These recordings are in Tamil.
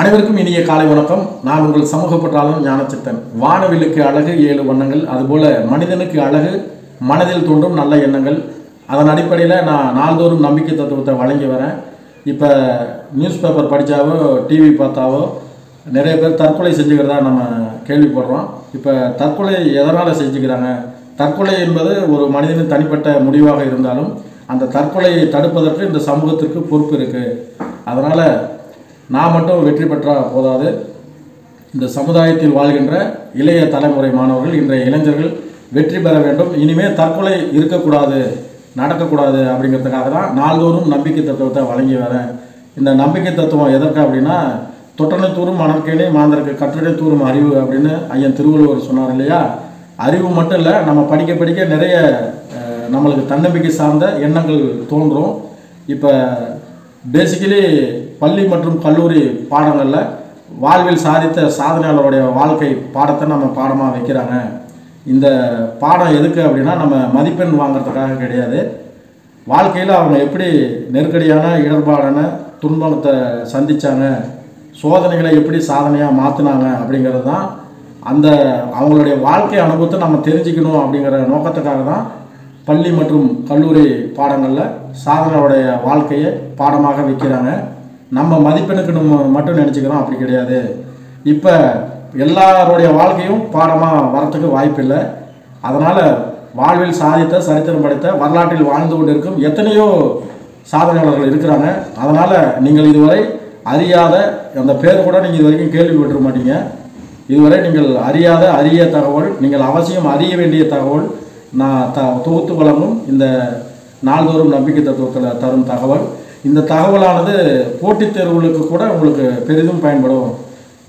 அனைவருக்கும் இனிய காலை வணக்கம். நான் உங்கள் சமூக பற்றாளன் ஞானச்சித்தன். வானவிலுக்கு அழகு 7 வண்ணங்கள், அதுபோல மனிதனுக்கு அழகு மனதில் தோன்றும் நல்ல எண்ணங்கள். அதன் அடிப்படையில் நான் நாள்தோறும் நம்பிக்கை தத்துவத்தை வழங்கி வரேன். இப்போ நியூஸ் பேப்பர் படித்தாவோ டிவி பார்த்தாவோ நிறைய பேர் தற்கொலை செஞ்சுக்கிறதா நம்ம கேள்விப்படுறோம். இப்போ தற்கொலை எதனால் செஞ்சுக்கிறாங்க? தற்கொலை என்பது ஒரு மனிதனின் தனிப்பட்ட முடிவாக இருந்தாலும் அந்த தற்கொலையை தடுப்பதற்கு இந்த சமூகத்திற்கு பொறுப்பு இருக்குது. அதனால் நான் மட்டும் வெற்றி பெற்றால் போதாது, இந்த சமுதாயத்தில் வாழ்கின்ற இளைய தலைமுறை மாணவர்கள், இன்றைய இளைஞர்கள் வெற்றி பெற வேண்டும். இனிமேல் தற்கொலை இருக்கக்கூடாது, நடக்கக்கூடாது அப்படிங்கிறதுக்காக தான் நாள்தோறும் நம்பிக்கை தத்துவத்தை வழங்கி வரேன். இந்த நம்பிக்கை தத்துவம் எதற்கு அப்படின்னா, தொட்டனை தூரும் மணற்கேணி மாந்தருக்கு கற்றனை தூரும் அறிவு அப்படின்னு ஐயன் திருவள்ளுவர் சொன்னார் இல்லையா? அறிவு மட்டும் இல்லை, நம்ம படிக்க படிக்க நிறைய நம்மளுக்கு தன்னம்பிக்கை சார்ந்த எண்ணங்கள் தோன்றும். இப்போ பேசிக்கலி பள்ளி மற்றும் கல்லூரி பாடங்களில் வாழ்வில் சாதித்த சாதனையாளருடைய வாழ்க்கை பாடத்தை நம்ம பாடமாக வைக்கிறாங்க. இந்த பாடம் எதுக்கு அப்படின்னா, நம்ம மதிப்பெண் வாங்கிறதுக்காக கிடையாது. வாழ்க்கையில் அவங்க எப்படி நெருக்கடியான இடர்பாடான துன்பத்தை சந்தித்தாங்க, சோதனைகளை எப்படி சாதனையாக மாற்றினாங்க அப்படிங்கிறது தான். அந்த அவங்களுடைய வாழ்க்கை அனுபவத்தை நம்ம தெரிஞ்சுக்கணும் அப்படிங்கிற நோக்கத்துக்காக தான் பள்ளி மற்றும் கல்லூரி பாடங்களில் சாதனையோடைய வாழ்க்கையை பாடமாக வைக்கிறாங்க. நம்ம மதிப்பெண்ணுக்கு நம்ம மட்டும் நினச்சிக்கிறோம், அப்படி கிடையாது. இப்போ எல்லாருடைய வாழ்க்கையும் பாடமாக வரத்துக்கு வாய்ப்பில்லை. அதனால் வாழ்வில் சாதித்த சரித்திரம் படைத்த வரலாற்றில் வாழ்ந்து கொண்டு இருக்கும் எத்தனையோ சாதனையாளர்கள் இருக்கிறாங்க. அதனால் நீங்கள் இதுவரை அறியாத அந்த பேர் கூட நீங்கள் இது வரைக்கும் கேள்விப்பட்டிருக்க மாட்டீங்க. இதுவரை நீங்கள் அறியாத அரிய தகவல், நீங்கள் அவசியம் அறிய வேண்டிய தகவல் நான் தொகுத்து வழங்கும் இந்த நாள்தோறும் நம்பிக்கை தத்துவத்தில் தரும் தகவல். இந்த தகவலானது போட்டித் தேர்வுகளுக்கு கூட உங்களுக்கு பெரிதும் பயன்படும்.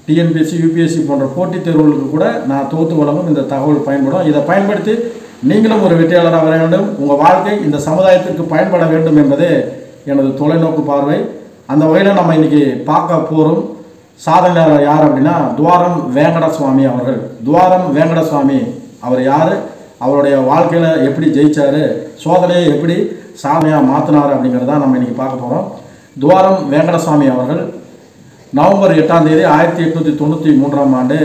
டிஎன்பிஎஸ்சி, யூபிஎஸ்சி போன்ற போட்டித் தேர்வுகளுக்கு கூட நான் தொகுத்து வழங்கும் இந்த தகவல் பயன்படும். இதை பயன்படுத்தி நீங்களும் ஒரு வெற்றியாளராக வர வேண்டும். உங்கள் வாழ்க்கை இந்த சமுதாயத்திற்கு பயன்பட வேண்டும் என்பதே எனது தொலைநோக்கு பார்வை. அந்த வகையில் நம்ம இன்றைக்கி பார்க்க போகிறோம் சாதனையாளர் யார் அப்படின்னா, துவாரம் வேங்கடசுவாமி அவர்கள். துவாரம் வேங்கடசுவாமி அவர் யார், அவருடைய வாழ்க்கையில் எப்படி ஜெயிச்சார், சோதனையை எப்படி சாதனையாக மாற்றினார் அப்படிங்கிறத நம்ம இன்றைக்கி பார்க்க போகிறோம். துவாரம் வேங்கடசுவாமி அவர்கள் நவம்பர் 8ஆம் தேதி 1893ஆம் ஆண்டு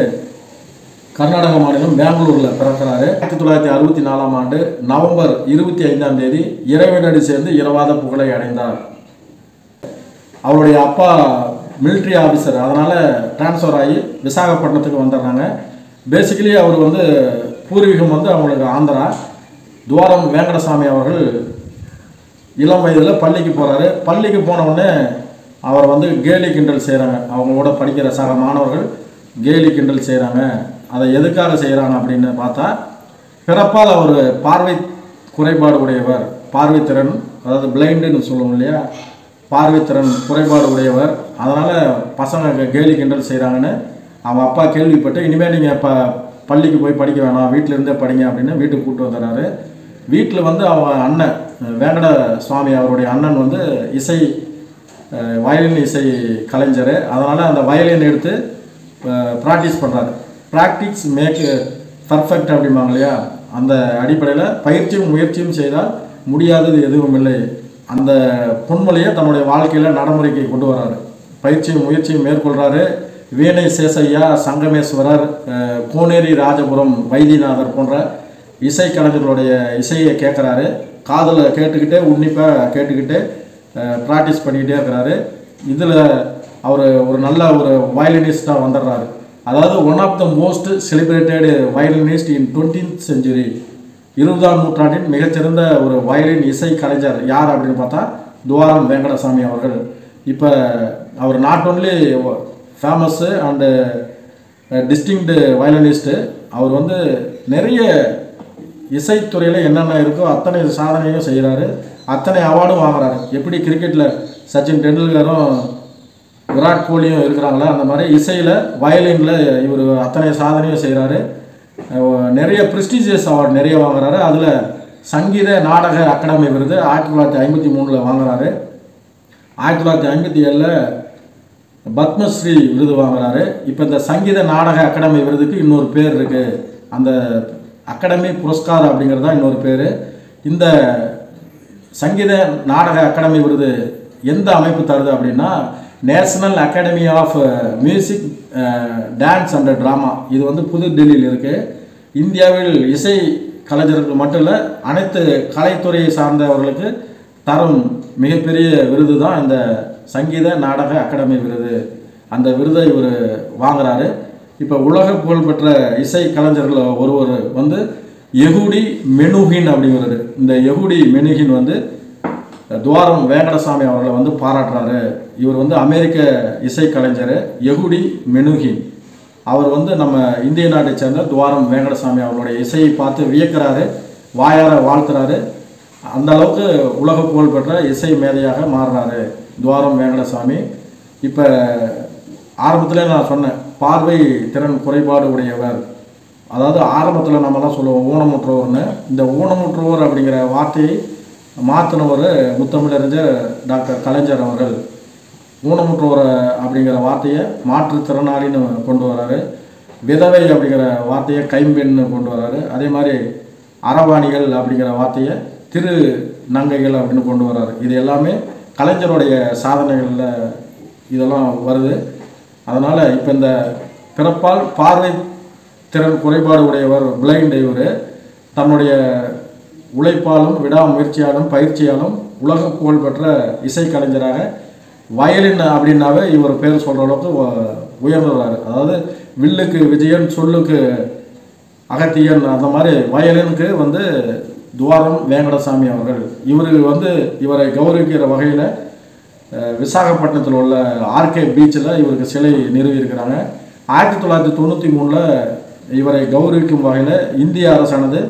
கர்நாடக மாநிலம் பெங்களூரில் பிறக்கிறாரு. 1964ஆம் ஆண்டு நவம்பர் 25ஆம் தேதி இறைவனடி சேர்ந்து இரவாத புகழை அடைந்தார். அவருடைய அப்பா மிலிட்ரி ஆஃபீஸர், அதனால் டிரான்ஸ்ஃபர் ஆகி விசாகப்பட்டினத்துக்கு வந்துடுறாங்க. பேசிக்கலி அவர் பூர்வீகம் அவங்களுக்கு ஆந்திரா. துவாரம் வேங்கடசாமி அவர்கள் இளம் வயதில் பள்ளிக்கு போகிறாரு. பள்ளிக்கு போனவுடனே அவர் கேலி கிண்டல் செய்கிறாங்க. அவங்களோட படிக்கிற சக மாணவர்கள் கேலி கிண்டல் செய்கிறாங்க. அதை எதுக்காக செய்கிறாங்க அப்படின்னு பார்த்தா, பிறப்பால் அவர் பார்வை குறைபாடு உடையவர், பார்வைத்திறன், அதாவது பிளைண்டுன்னு சொல்லுவோம் இல்லையா, பார்வைத்திறன் குறைபாடு உடையவர். அதனால் பசங்க கேலி கிண்டல் செய்கிறாங்கன்னு அவங்க அப்பா கேள்விப்பட்டு, இனிமேல் நீங்கள் இப்போ பள்ளிக்கு போய் படிக்க வேணாம், வீட்டிலேருந்தே படிங்க அப்படின்னு வீட்டுக்கு கூப்பிட்டு வந்துடுறாரு. வீட்டில் அவங்க அண்ணன் வேங்கட சுவாமி அவருடைய அண்ணன் இசை வயலின் இசை கலைஞர். அதனால் அந்த வயலின் எடுத்து ப்ராக்டிஸ் பண்ணுறாரு. ப்ராக்டிஸ் மேக் பர்ஃபெக்ட் அப்படிம்பாங்க இல்லையா, அந்த அடிப்படையில் பயிற்சியும் முயற்சியும் செய்தால் முடியாதது எதுவும் இல்லை. அந்த பொன்மொழியை தன்னுடைய வாழ்க்கையில் நடைமுறைக்கு கொண்டு வர்றாரு. பயிற்சியும் முயற்சியும் மேற்கொள்கிறாரு. வீணை சேசையா, சங்கமேஸ்வரர், கோனேரி ராஜபுரம் வைத்தியநாதர் போன்ற இசை கலைஞர்களுடைய இசையை கேட்குறாரு. காதில் கேட்டுக்கிட்டே உன்னிப்பாக கேட்டுக்கிட்டே ப்ராக்டிஸ் பண்ணிக்கிட்டே இருக்கிறாரு. இதில் அவர் ஒரு நல்ல ஒரு வயலினிஸ்டாக வந்துடுறாரு. அதாவது one of the most celebrated violinist in 20th century, 20ஆம் நூற்றாண்டின் மிகச்சிறந்த ஒரு வயலின் இசை கலைஞர் யார் அப்படின்னு பார்த்தா துவாரம் வேங்கடசாமி அவர்கள். இப்போ அவர் not only famous and டிஸ்டிங்க்டு violinist, அவர் நிறைய இசைத்துறையில் என்னென்ன இருக்கோ அத்தனை சாதனையும் செய்கிறாரு, அத்தனை அவார்டும் வாங்குறாரு. எப்படி கிரிக்கெட்டில் சச்சின் டெண்டுல்கரும் விராட் கோலியும் இருக்கிறாங்களா, அந்த மாதிரி இசையில் வயலினில் இவர் அத்தனை சாதனையும் செய்கிறாரு. நிறைய ப்ரெஸ்டீஜியஸ் அவார்டு நிறைய வாங்குறாரு. அதில் சங்கீத நாடக அகாடமி விருது 1953 வாங்குறாரு. 1957 பத்மஸ்ரீ விருது வாங்குறாரு. இப்போ இந்த சங்கீத நாடக அகாடமி விருதுக்கு இன்னொரு பேர் இருக்குது, அந்த அகாடமி புரஸ்கார் அப்படிங்கிறது தான் இன்னொரு பேர். இந்த சங்கீத நாடக அகாடமி விருது எந்த அமைப்பு தருது அப்படின்னா, National Academy of Music Dance and Drama, இது வந்து புதுடெல்லியில் இருக்குது. இந்தியாவில் இசை கலைஞர்கள் மட்டும் இல்லை, அனைத்து கலைத்துறையை சார்ந்தவர்களுக்கு தரும் மிகப்பெரிய விருது தான் இந்த சங்கீத நாடக அகாடமி விருது. அந்த விருதை இவர் வாங்குறாரு. இப்போ உலக புகழ்பெற்ற இசை கலைஞர்கள் ஒருவர் வந்து யெகூடி மெனுஹின் அப்படிங்கிறது. இந்த யெகூடி மெனுஹின் வந்து துவாரம் வேங்கடசாமி அவர்களை வந்து பாராட்டுறாரு. இவர் வந்து அமெரிக்க இசை கலைஞர் யெகூடி மெனுஹின். அவர் வந்து நம்ம இந்திய நாட்டை சேர்ந்த துவாரம் வேங்கடசாமி அவர்களுடைய இசையை பார்த்து வியக்கிறாரு, வாயார வாழ்த்துறாரு. அந்த அளவுக்கு உலக புகழ்பெற்ற இசை மேதையாக மாறுறாரு துவாரம் வேங்கடசாமி. இப்போ ஆரம்பத்தில் நான் சொன்னேன், பார்வை திறன் குறைபாடு உடையவர். அதாவது ஆரம்பத்தில் நம்மலாம் சொல்லுவோம் ஊனமுற்றோர்னு. இந்த ஊனமுற்றோர் அப்படிங்கிற வார்த்தையை மாற்றினவர் முத்தமிழறிஞர் டாக்டர் கலைஞர் அவர்கள். ஊனமுற்றோர் அப்படிங்கிற வார்த்தையை மாற்றுத்திறனாளின்னு கொண்டு வர்றாரு. விதவை அப்படிங்கிற வார்த்தையை கைம்பெண்ணு கொண்டு வர்றாரு. அதே மாதிரி அரவாணிகள் அப்படிங்கிற வார்த்தையை திரு நங்கைகள் அப்படின்னு கொண்டு வர்றாரு. இது எல்லாமே கலைஞருடைய சாதனைகளில் இதெல்லாம் வருது. அதனால் இப்போ இந்த பிறப்பால் பார்வை திறன் குறைபாடு உடையவர் பிளைண்ட் இவர் தன்னுடைய உழைப்பாலும் விடாமுயற்சியாலும் பயிற்சியாலும் உலக புகழ்பெற்ற இசைக்கலைஞராக வயலின் அப்படின்னாவே இவர் பேர் சொல்கிற அளவுக்கு உயர்ந்துறாரு. அதாவது வில்லுக்கு விஜயன், சொல்லுக்கு அகத்தியன், அந்த மாதிரி வயலினுக்கு வந்து துவாரம் வேங்கடசாமி அவர்கள். இவரை கௌரவிக்கிற வகையில் விசாகப்பட்டினத்தில் உள்ள ஆர்கே பீச்சில் இவருக்கு சிலை நிறுவியிருக்கிறாங்க. 1993 இவரை கௌரவிக்கும் வகையில் இந்திய அரசானது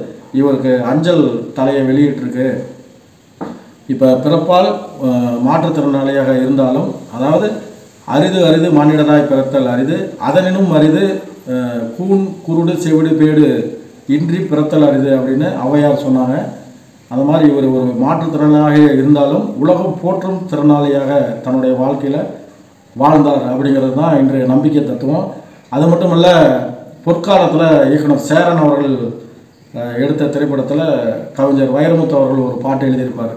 இவருக்கு அஞ்சல் தலையை வெளியிட்டிருக்கு. இப்போ பிறப்பால் மாற்றுத்திறனாளியாக இருந்தாலும், அதாவது அரிது மானிடராய் பிறத்தல் அரிது, அதனினும் அரிது கூன் குருடு செவிடு பேடு இன்றி பிறத்தல் அரிது அப்படின்னு ஔவையார் சொன்னாங்க. அது மாதிரி இவர் ஒரு மாற்றுத்திறனாளியாக இருந்தாலும் உலகம் போற்றும் திறனாளியாக தன்னுடைய வாழ்க்கையில் வாழ்ந்தார் அப்படிங்கிறது தான் இன்றைய நம்பிக்கை தத்துவம். அது மட்டும் இல்லை, பொற்காலத்தில் இயக்குனர் சேரன் அவர்கள் எடுத்த திரைப்படத்தில் கவிஞர் வைரமுத்து அவர்கள் ஒரு பாட்டு எழுதியிருப்பார்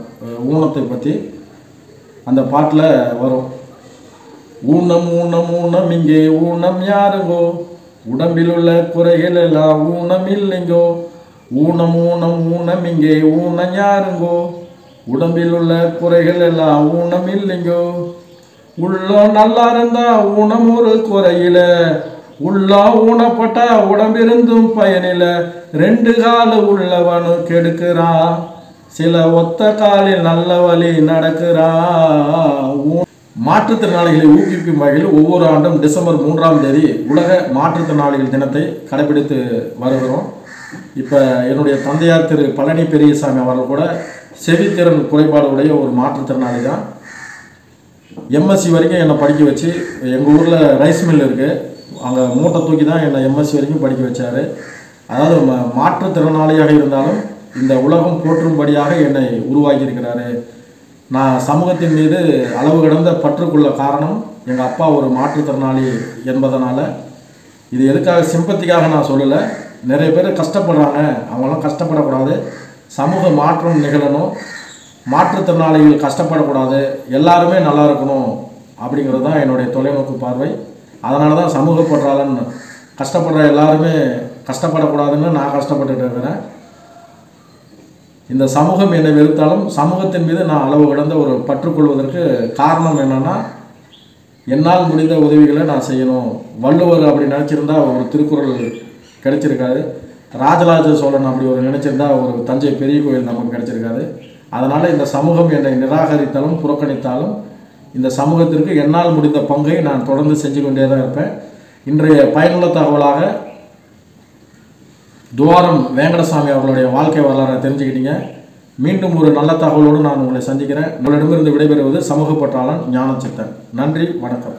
ஊனத்தை பற்றி. அந்த பாட்டில் வரும், ஊனம் ஊனம் ஊனம் இங்கே ஊனம் யாருங்கோ, உடம்பில் உள்ள குறைகள் எல்லாம் ஊனம் இல்லைங்கோ, ஊனம் ஊனம் ஊனம் இங்கே ஊனம் யாருங்கோ, உடம்பில் உள்ள குறைகள் எல்லாம் ஊனம் இல்லைங்கோ, உள்ளம் நல்லா இருந்தா ஊனம் ஒரு குறையில, உள்ளா ஊனப்பட்டா உடம்பிருந்தும் பயனில, 2 காலு உள்ளவனு கெடுக்கிறான், சில ஒத்த காலில் நல்ல வழி நடக்கிறான். மாற்றுத்திறனாளிகளை ஊக்குவிக்கும் வகையில் ஒவ்வொரு ஆண்டும் டிசம்பர் 3ஆம் தேதி உலக மாற்றுத்திறனாளிகள் தினத்தை கடைபிடித்து வருகிறோம். இப்போ என்னுடைய தந்தையார் திரு பழனி பெரியசாமி அவர்கள் கூட செவித்திறன் குறைபாடு உடைய ஒரு மாற்றுத்திறனாளி தான். எம்எஸ்சி வரைக்கும் என்னை படிக்க வச்சு, எங்கள் ஊரில் ரைஸ் மில் இருக்குது, அங்கே மூட்டை தூக்கி தான் என்னை எம்எஸ்சி வரைக்கும் படிக்க வச்சார். அதாவது மாற்றுத்திறனாளியாக இருந்தாலும் இந்த உலகம் போற்றும்படியாக என்னை உருவாக்கியிருக்கிறாரு. நான் சமூகத்தின் மீது அளவு கடந்த பற்றுக்குள்ள காரணம் எங்கள் அப்பா ஒரு மாற்றுத்திறனாளி என்பதனால். இது எதுக்காக சிம்பத்திக்காக நான் சொல்லலை. நிறைய பேர் கஷ்டப்படுறாங்க, அவங்களாம் கஷ்டப்படக்கூடாது, சமூக மாற்றம் நிகழணும், மாற்றுத்திறனாளிகள் கஷ்டப்படக்கூடாது, எல்லாருமே நல்லா இருக்கணும் அப்படிங்கிறது தான் என்னுடைய தொலைநோக்கு பார்வை. அதனால தான் சமூக பற்றாளன் கஷ்டப்படுற எல்லாருமே கஷ்டப்படக்கூடாதுன்னு நான் கஷ்டப்பட்டுட்டு இருக்கிறேன். இந்த சமூகம் என்னை வெறுத்தாலும் சமூகத்தின் மீது நான் அளவு கடந்த ஒரு பற்றுக்கொள்வதற்கு காரணம் என்னென்னா, என்னால் முடிந்த உதவிகளை நான் செய்யணும். வள்ளுவர் அப்படி நினச்சிருந்தா ஒரு திருக்குறள் கிடைச்சிருக்காது, ராஜராஜ சோழன் அப்படி ஒரு நினச்சிருந்தா ஒரு தஞ்சை பெரிய கோயில் நமக்கு கிடைச்சிருக்காது. அதனால் இந்த சமூகம் என்னை நிராகரித்தாலும் புறக்கணித்தாலும் இந்த சமூகத்திற்கு என்னால் முடிந்த பங்கை நான் தொடர்ந்து செஞ்சு கொண்டே தான் இருப்பேன். இன்றைய பயனுள்ள தகவலாக துவாரம் வேங்கடசாமி அவர்களுடைய வாழ்க்கை வரலாறை தெரிஞ்சுக்கிட்டீங்க. மீண்டும் ஒரு நல்ல தகவலோடு நான் உங்களை சந்திக்கிறேன். உங்களிடமிருந்து விடைபெறுவது சமூக பற்றாளன் ஞானச்சித்தன். நன்றி, வணக்கம்.